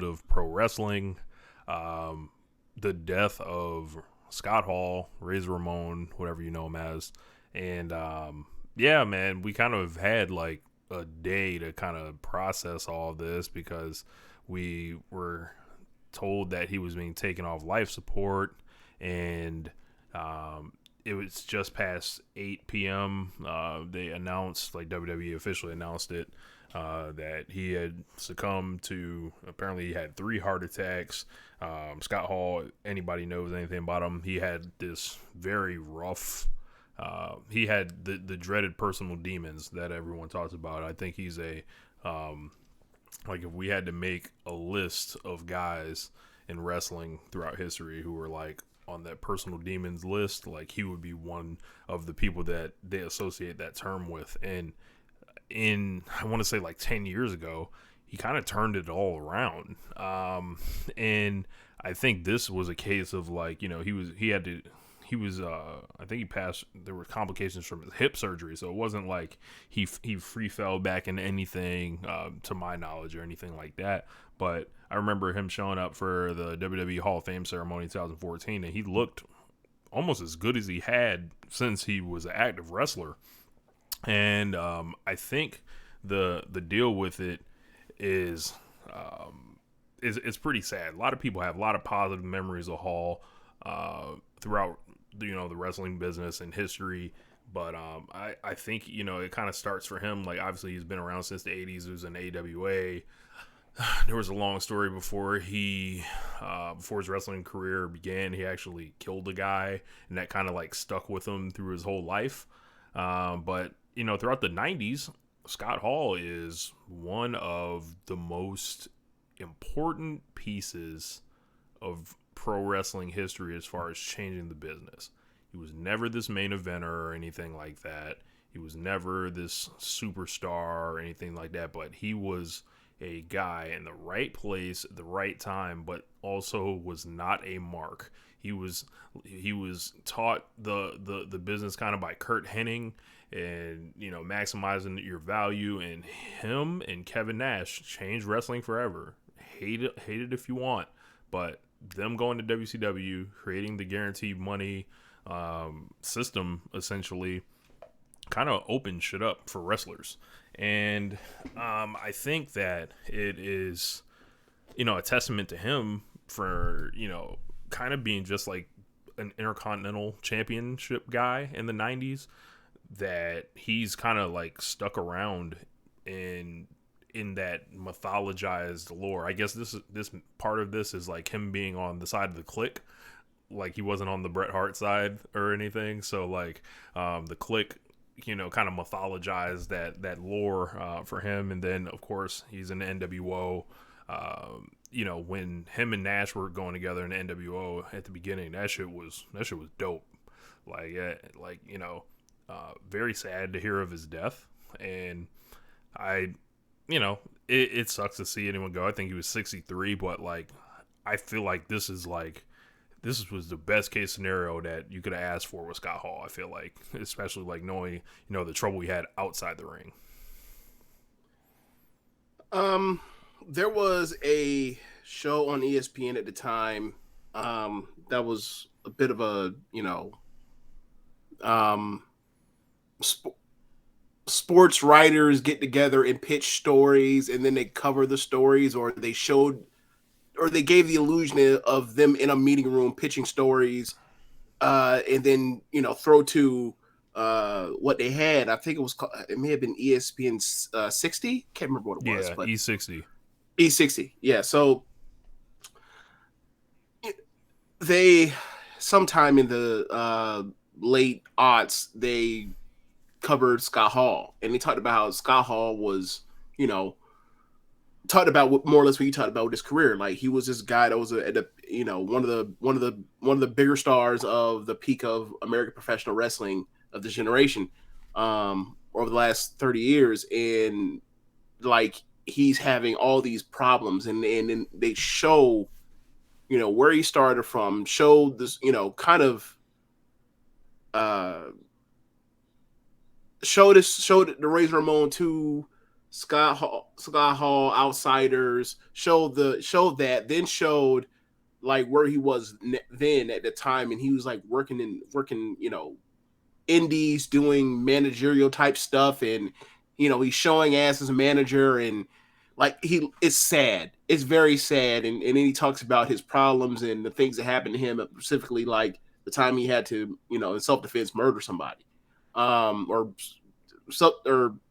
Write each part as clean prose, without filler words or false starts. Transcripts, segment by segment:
world of pro wrestling. The death of Scott Hall, Razor Ramon, whatever you know him as, and yeah, man, we kind of had like a day to kind of process all of this because we were told that he was being taken off life support, and it was just past 8 p.m. They announced, like WWE officially announced it, that he had succumbed to, apparently he had 3 heart attacks. Scott Hall, anybody knows anything about him, he had this very rough, he had the dreaded personal demons that everyone talks about. I think he's like if we had to make a list of guys in wrestling throughout history who were like on that personal demons list, like he would be one of the people that they associate that term with. And in, I want to say like 10 years ago, he kind of turned it all around. And I think this was a case of like, he was I think he passed, there were complications from his hip surgery, so it wasn't like he free fell back into anything, to my knowledge, or anything like that. But I remember him showing up for the WWE Hall of Fame ceremony in 2014, and he looked almost as good as he had since he was an active wrestler. And I think the deal with it is, it's pretty sad. A lot of people have a lot of positive memories of Hall throughout the wrestling business and history. But I think it kind of starts for him. Like, obviously he's been around since the 80s. He was in AWA. There was a long story before before his wrestling career began. He actually killed a guy, and that kind of like stuck with him through his whole life. But throughout the 90s, Scott Hall is one of the most important pieces of pro wrestling history as far as changing the business. He was never this main eventer or anything like that. He was never this superstar or anything like that, but he was a guy in the right place at the right time, but also was not a mark. He was taught the business kind of by Kurt Hennig, and maximizing your value. And him and Kevin Nash changed wrestling forever. Hate it if you want, but them going to WCW, creating the guaranteed money system, essentially kind of opened shit up for wrestlers. And I think that it is a testament to him for kind of being just like an intercontinental championship guy in the 90s, that he's kind of like stuck around in that mythologized lore. I guess this part of this is like him being on the side of the Click, like he wasn't on the Bret Hart side or anything. So like the Click, kind of mythologized that lore for him. And then of course he's in the NWO. When him and Nash were going together in the NWO at the beginning, that shit was dope. Like, very sad to hear of his death. And it sucks to see anyone go. I think he was 63, but like, I feel like this was the best case scenario that you could have asked for with Scott Hall. I feel like, especially like knowing, the trouble he had outside the ring. There was a show on ESPN at the time, that was a bit of a, um, sports writers get together and pitch stories, and then they cover the stories, or they gave the illusion of them in a meeting room pitching stories, and then throw to what they had. I think it may have been ESPN 60. Can't remember what it was, Yeah, but E60. E60. Yeah, so they sometime in the late aughts, they covered Scott Hall, and they talked about how Scott Hall was, talked about more or less what you talked about with his career. Like, he was this guy that was one of the bigger stars of the peak of American professional wrestling of this generation, over the last 30 years, and like, he's having all these problems, and then they show where he started from, show this kind of showed the Razor Ramon 2 Scott Hall, Outsiders, showed that, then showed like where he was then at the time, and he was like working, indies, doing managerial type stuff, and he's showing ass as a manager, and like it's sad, it's very sad, and then he talks about his problems and the things that happened to him, specifically like the time he had to in self-defense murder somebody, or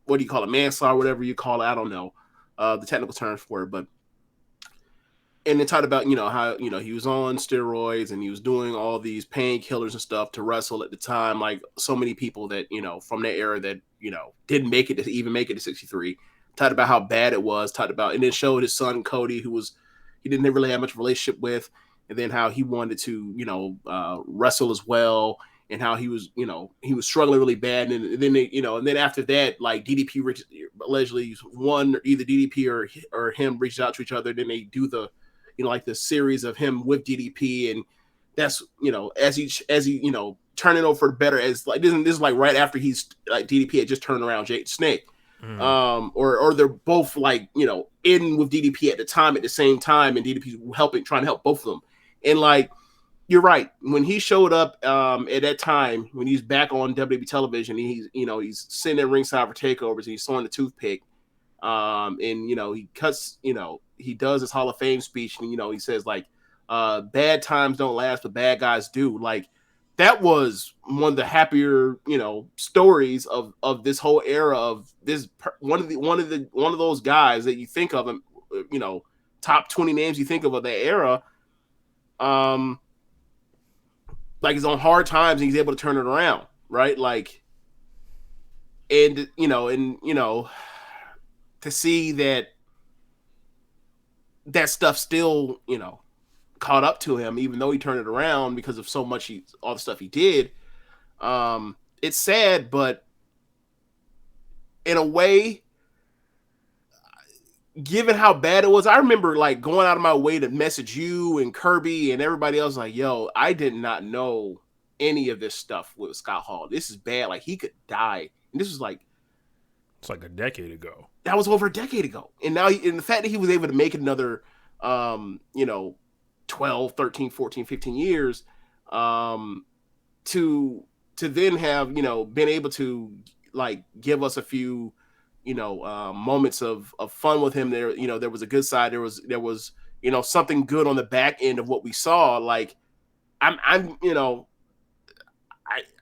what do you call it, manslaughter, whatever you call it, I don't know the technical terms for it, but and it talked about how he was on steroids and he was doing all these painkillers and stuff to wrestle at the time, like so many people that from that era that didn't make it to even make it to 63. Talked about how bad it was, talked about, and then showed his son Cody, who was he didn't really have much relationship with, and then how he wanted to wrestle as well, and how he was struggling really bad, and then and then after that, like DDP allegedly one, either DDP or him reached out to each other, then they do the like the series of him with DDP, and that's as he turning over for the better, as like this is like right after he's like DDP had just turned around Jake Snake, or they're both like in with DDP at the time at the same time, and DDP's trying to help both of them, and like you're right, when he showed up at that time when he's back on WWE television, he's sitting at ringside for takeovers and he's throwing the toothpick. And he cuts, he does his Hall of Fame speech, and he says like, bad times don't last, but bad guys do. Like that was one of the happier, stories of this whole era of this one of those guys that you think of him, top 20 names you think of that era. Like he's on hard times and he's able to turn it around, right? Like, and to see that stuff still, caught up to him, even though he turned it around because of so much all the stuff he did. It's sad, but in a way, given how bad it was, I remember like going out of my way to message you and Kirby and everybody else, like, yo, I did not know any of this stuff with Scott Hall. This is bad. Like he could die. And this was like, it's like a decade ago. That was over a decade ago. And now, and the fact that he was able to make it another, 12, 13, 14, 15 years, to then have, been able to like give us a few, moments of fun with him there. There was a good side. There was, something good on the back end of what we saw. Like I'm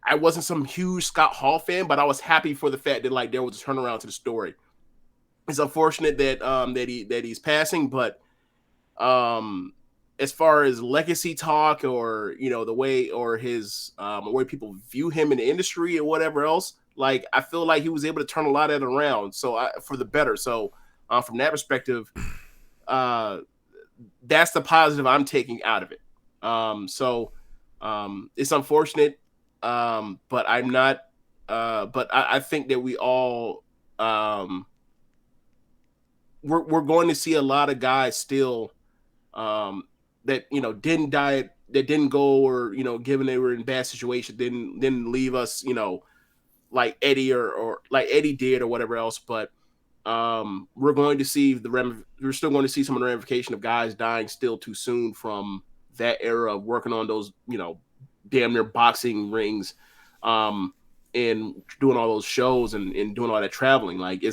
I wasn't some huge Scott Hall fan, but I was happy for the fact that like there was a turnaround to the story. It's unfortunate that that he's passing, but as far as legacy talk, or the way, or his the way people view him in the industry or whatever else, like I feel like he was able to turn a lot of it around, so for the better. So from that perspective, that's the positive I'm taking out of it. It's unfortunate, but I'm not. But I think that we all we're going to see a lot of guys still that didn't die, that didn't go, or given they were in bad situations, didn't leave us, like Eddie or like Eddie did or whatever else. But we're going to see we're still going to see some of the ramification of guys dying still too soon from that era of working on those damn near boxing rings, and doing all those shows and doing all that traveling. Like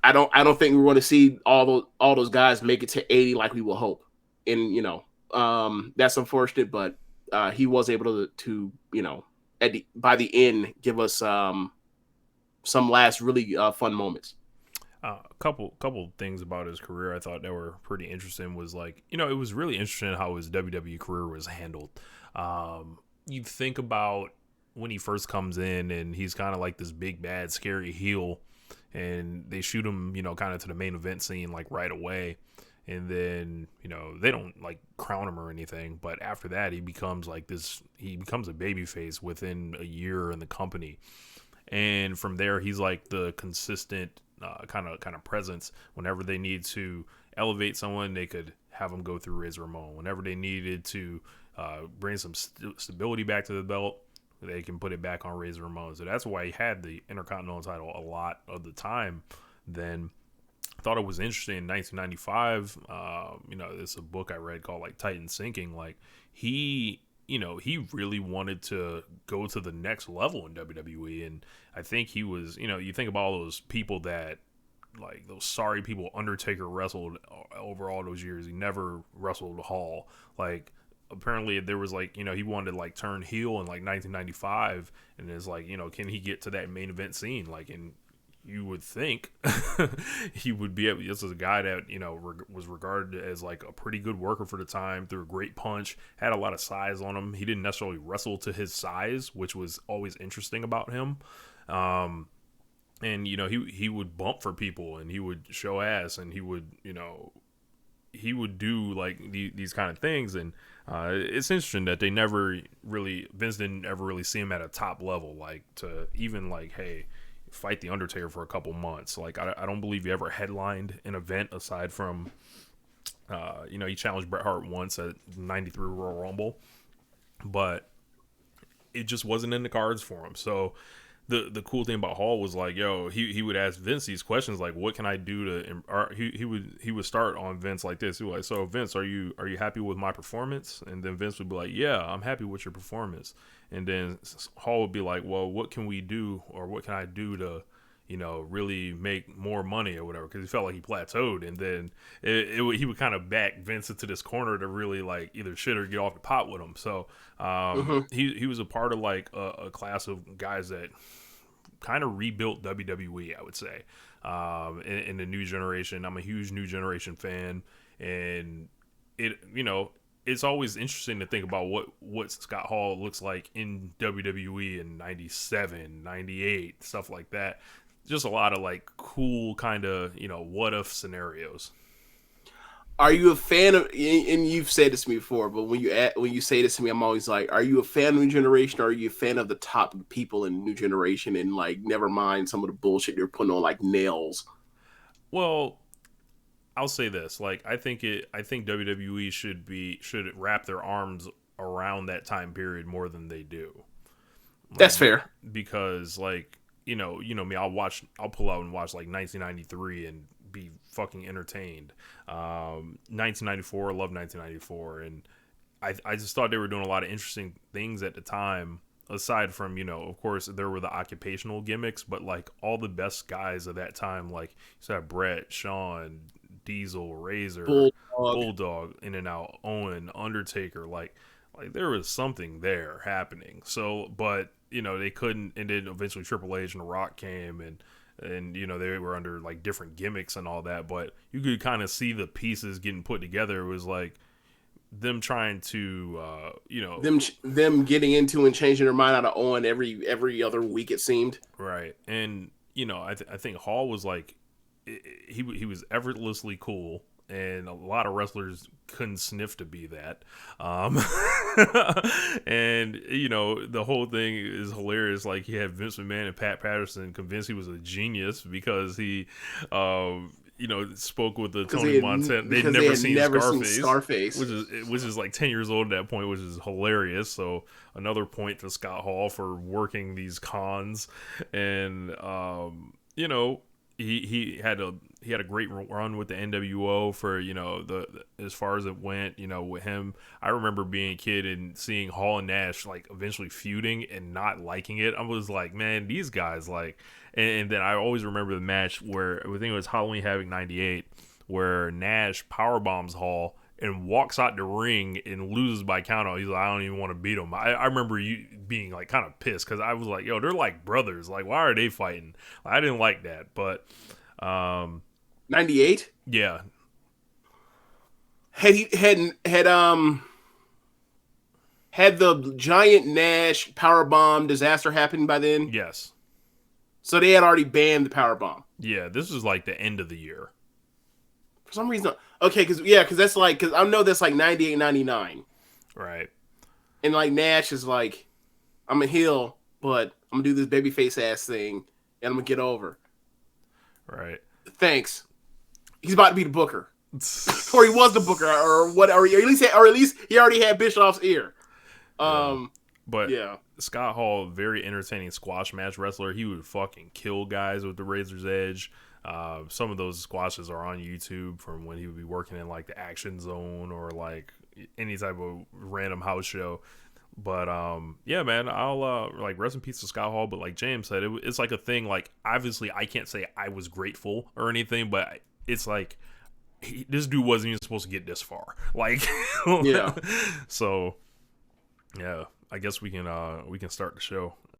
I don't think we're going to see all those guys make it to 80 like we will hope. And that's unfortunate, but he was able to by the end give us some last really fun moments. A couple things about his career I thought that were pretty interesting was like, it was really interesting how his WWE career was handled. You think about when he first comes in and he's kind of like this big bad scary heel, and they shoot him, kind of to the main event scene like right away, and then they don't like crown him or anything, but after that he becomes like this, he becomes a babyface within a year in the company, and from there he's like the consistent kind of presence. Whenever they need to elevate someone, they could have them go through Razor Ramon. Whenever they needed to bring some stability back to the belt, they can put it back on Razor Ramon. So that's why he had the Intercontinental title a lot of the time. Then I thought it was interesting in 1995. It's a book I read called like Titan Sinking. Like he really wanted to go to the next level in WWE, and I think he was, you think about all those people that, like those sorry people Undertaker wrestled over all those years. He never wrestled Hall. Like apparently there was like, he wanted to like turn heel in like 1995, and it's like, can he get to that main event scene? Like, and you would think he would be able. This is a guy that was regarded as like a pretty good worker for the time, threw a great punch, had a lot of size on him. He didn't necessarily wrestle to his size, which was always interesting about him. And he would bump for people, and he would show ass, and he would do like these kind of things. And it's interesting that Vince didn't ever really see him at a top level, like to even like, hey, fight the Undertaker for a couple months. Like I don't believe he ever headlined an event aside from he challenged Bret Hart once at '93 Royal Rumble, but it just wasn't in the cards for him. So the cool thing about Hall was like, he would ask Vince these questions like, what can I do to, or he would start on Vince like this. He was like, so Vince, are you happy with my performance? And then Vince would be like, yeah, I'm happy with your performance. And then Hall would be like, well, what can we do, or what can I do to, really make more money or whatever? Because he felt like he plateaued. And then he would kind of back Vince into this corner to really like either shit or get off the pot with him. So he was a part of like a class of guys that kind of rebuilt WWE, I would say, in the new generation. I'm a huge new generation fan, and it's always interesting to think about what Scott Hall looks like in WWE in 97, 98, stuff like that. Just a lot of like cool kind of, what if scenarios. Are you a fan of, and you've said this to me before, but when you say this to me, I'm always like, are you a fan of New Generation, or are you a fan of the top people in New Generation, and like, never mind some of the bullshit they're putting on like nails? Well, I'll say this, like, I think WWE should wrap their arms around that time period more than they do. Like, that's fair. Because like, me, I'll pull out and watch like 1993 and be fucking entertained. 1994, I love 1994, and I just thought they were doing a lot of interesting things at the time. Aside from, of course, there were the occupational gimmicks, but like all the best guys of that time, like you said, Brett, Shawn, Diesel, Razor, Bulldog, In and Out, Owen, Undertaker, like there was something there happening. So, but they couldn't, and then eventually Triple H and The Rock came, and they were under like different gimmicks and all that, but you could kind of see the pieces getting put together. It was like them trying to them getting into and changing their mind out of Owen every other week, it seemed. Right. And I think Hall was like, he was effortlessly cool, and a lot of wrestlers couldn't sniff to be that. And the whole thing is hilarious. Like, he had Vince McMahon and Pat Patterson convinced he was a genius because he spoke with the Tony Montana. They'd never seen Scarface, which is like 10 years old at that point, which is hilarious. So another point to Scott Hall for working these cons. And he had a great run with the NWO for as far as it went. With him, I remember being a kid and seeing Hall and Nash like eventually feuding and not liking it. I was like, man, these guys like. And then I always remember the match where I think it was Halloween Havoc '98, where Nash powerbombs Hall and walks out the ring and loses by countout. He's like, I don't even want to beat him. I remember you being like kind of pissed because I was like, yo, they're like brothers. Like, why are they fighting? I didn't like that. But 98? Yeah. Had the giant Nash powerbomb disaster happened by then? Yes. So they had already banned the powerbomb. Yeah, this was like the end of the year. For some reason, okay, because that's like, because I know that's like 98, 99. Right. And like Nash is like, I'm a heel, but I'm gonna do this babyface ass thing, and I'm gonna get over. Right. Thanks. He's about to be the booker, or he was the booker, or what? Or at least he already had Bischoff's ear. But yeah. Scott Hall, very entertaining squash match wrestler. He would fucking kill guys with the razor's edge. Some of those squashes are on YouTube from when he would be working in like the Action Zone or like any type of random house show. But yeah, man, I'll like rest in peace to Scott Hall. But like James said, it's like a thing. Like obviously, I can't say I was grateful or anything, but it's like this dude wasn't even supposed to get this far. Like, yeah. So yeah, I guess we can start the show.